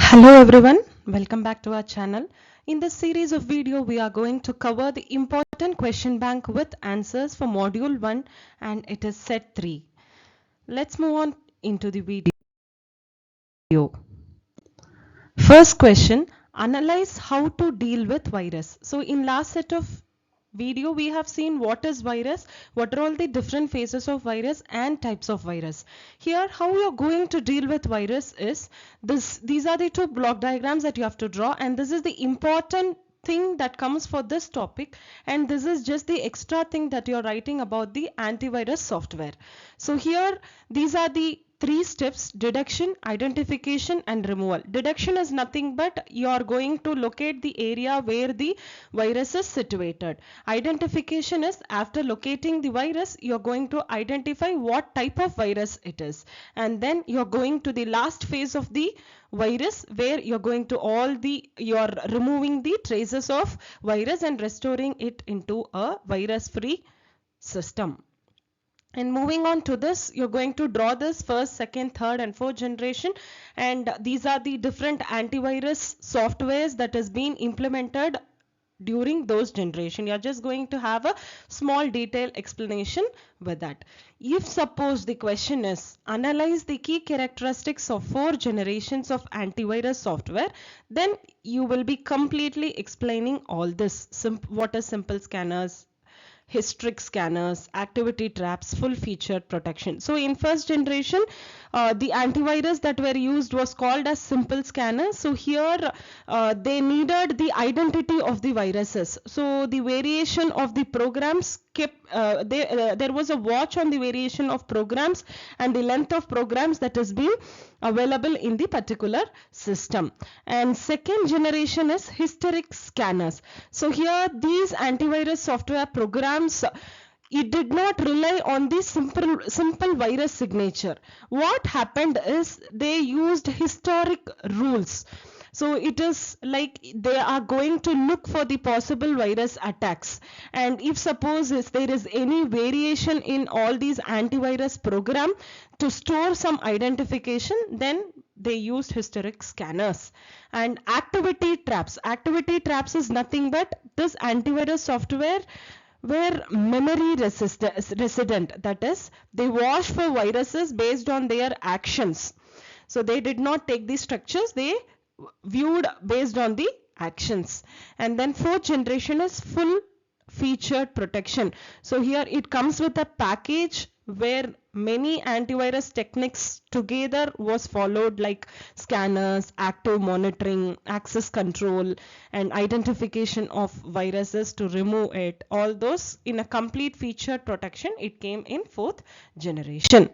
Hello everyone, welcome back to our channel. In this series of video, we are going to cover the important question bank with answers for module 1 and it is set 3. Let's move on into the video. First question, analyze how to deal with virus. So in last set of video we have seen what is virus, what are all the different phases of virus and types of virus. Here how you are going to deal with virus is these are the two block diagrams that you have to draw, and this is the important thing that comes for this topic, and this is just the extra thing that you're writing about the antivirus software. So here these are the three steps: detection, identification and removal. Detection is nothing but you are going to locate the area where the virus is situated. Identification is after locating the virus you are going to identify what type of virus it is, and then you are going to the last phase of the virus where you're going to you're removing the traces of virus and restoring it into a virus free system. And moving on to this, you're going to draw this first, second, third and fourth generation, and these are the different antivirus softwares that has been implemented during those generation. You're just going to have a small detailed explanation with that. If suppose the question is analyze the key characteristics of 4 generations of antivirus software, then you will be completely explaining all this. What is simple scanners, historic scanners, activity traps, full featured protection. So in first generation, the antivirus that were used was called as simple scanners. So here they needed the identity of the viruses. So the variation of the programs kept, there was a watch on the variation of programs and the length of programs that has been available in the particular system. And second generation is historic scanners. So here these antivirus software programs, it did not rely on the simple virus signature. What happened is they used historic rules. So it is like they are going to look for the possible virus attacks, and if suppose there is any variation in all these antivirus program to store some identification, then they used historic scanners. And activity traps is nothing but this antivirus software were memory resident, that is they watch for viruses based on their actions. So they did not take the structures, they viewed based on the actions. And then fourth generation is full featured protection. So here it comes with a package where many antivirus techniques together was followed, like scanners, active monitoring, access control and identification of viruses to remove it. All those in a complete featured protection, it came in fourth generation.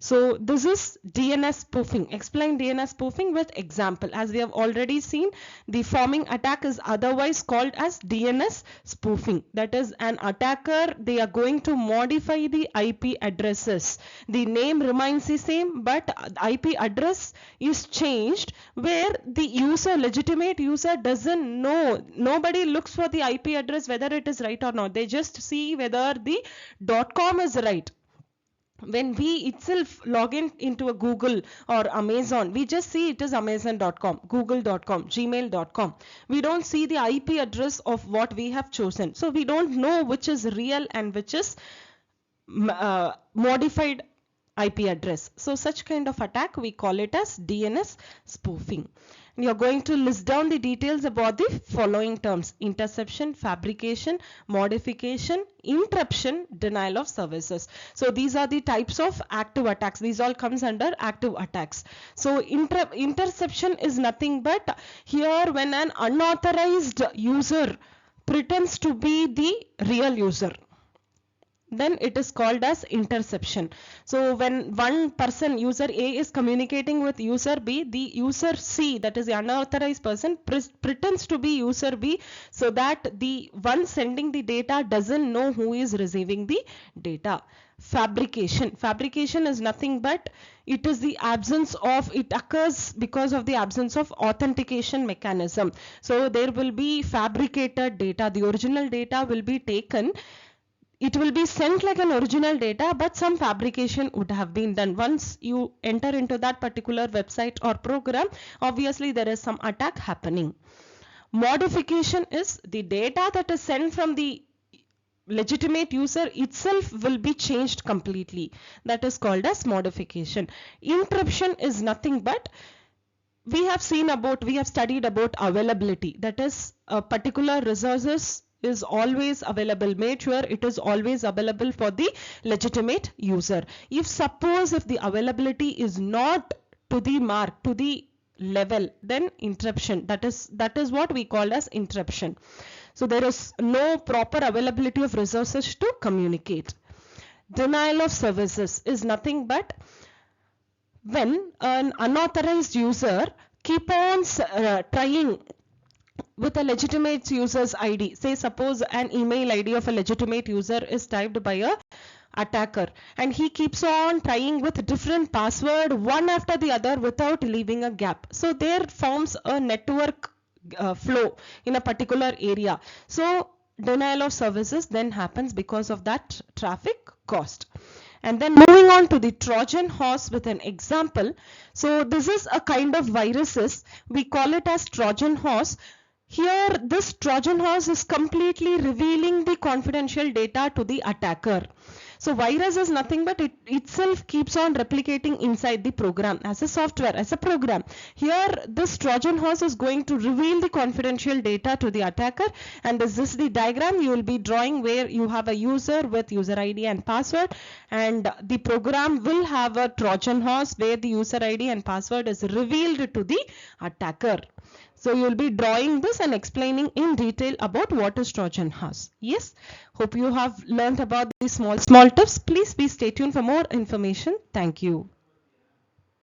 So this is DNS spoofing. Explain DNS spoofing with example. As we have already seen, the forming attack is otherwise called as DNS spoofing. That is, an attacker, they are going to modify the IP addresses. The name remains the same, but IP address is changed where the user, legitimate user, doesn't know. Nobody looks for the IP address whether it is right or not. They just see whether the .com is right. When we itself log in into a Google or Amazon, we just see it is amazon.com, google.com, gmail.com. We don't see the IP address of what we have chosen. So we don't know which is real and which is modified IP address. So such kind of attack, we call it as DNS spoofing. And you're going to list down the details about the following terms: interception, fabrication, modification, interruption, denial of services. So these are the types of active attacks. These all comes under active attacks. So interception is nothing but here when an unauthorized user pretends to be the real user, then it is called as interception. So when one person, user A, is communicating with user B, the user C, that is the unauthorized person, pretends to be user B, so that the one sending the data doesn't know who is receiving the data. Fabrication is nothing but it is the absence of, it occurs because of the absence of authentication mechanism. So there will be fabricated data. The original data will be taken it will be sent like an original data, but some fabrication would have been done. Once you enter into that particular website or program, obviously there is some attack happening. Modification is the data that is sent from the legitimate user itself will be changed completely. That is called as modification. Interruption is nothing but, we have studied about availability. That is, a particular resources is always available. Make sure it is always available for the legitimate user. If the availability is not to the mark, to the level, then interruption. That is what we call as interruption. So there is no proper availability of resources to communicate. Denial of services is nothing but when an unauthorized user keep on trying with a legitimate user's ID. Say suppose an email ID of a legitimate user is typed by a attacker, and he keeps on trying with different password one after the other without leaving a gap. So there forms a network flow in a particular area. So denial of services then happens because of that traffic cost. And then moving on to the Trojan horse with an example. So this is a kind of viruses. We call it as Trojan horse. Here this Trojan horse is completely revealing the confidential data to the attacker. So virus is nothing but it itself keeps on replicating inside the program as a software, as a program. Here this Trojan horse is going to reveal the confidential data to the attacker, and this is the diagram you will be drawing where you have a user with user ID and password, and the program will have a Trojan horse where the user ID and password is revealed to the attacker. So you will be drawing this and explaining in detail about what is Trojan horse. Yes, hope you have learned about these small tips. Please stay tuned for more information. Thank you.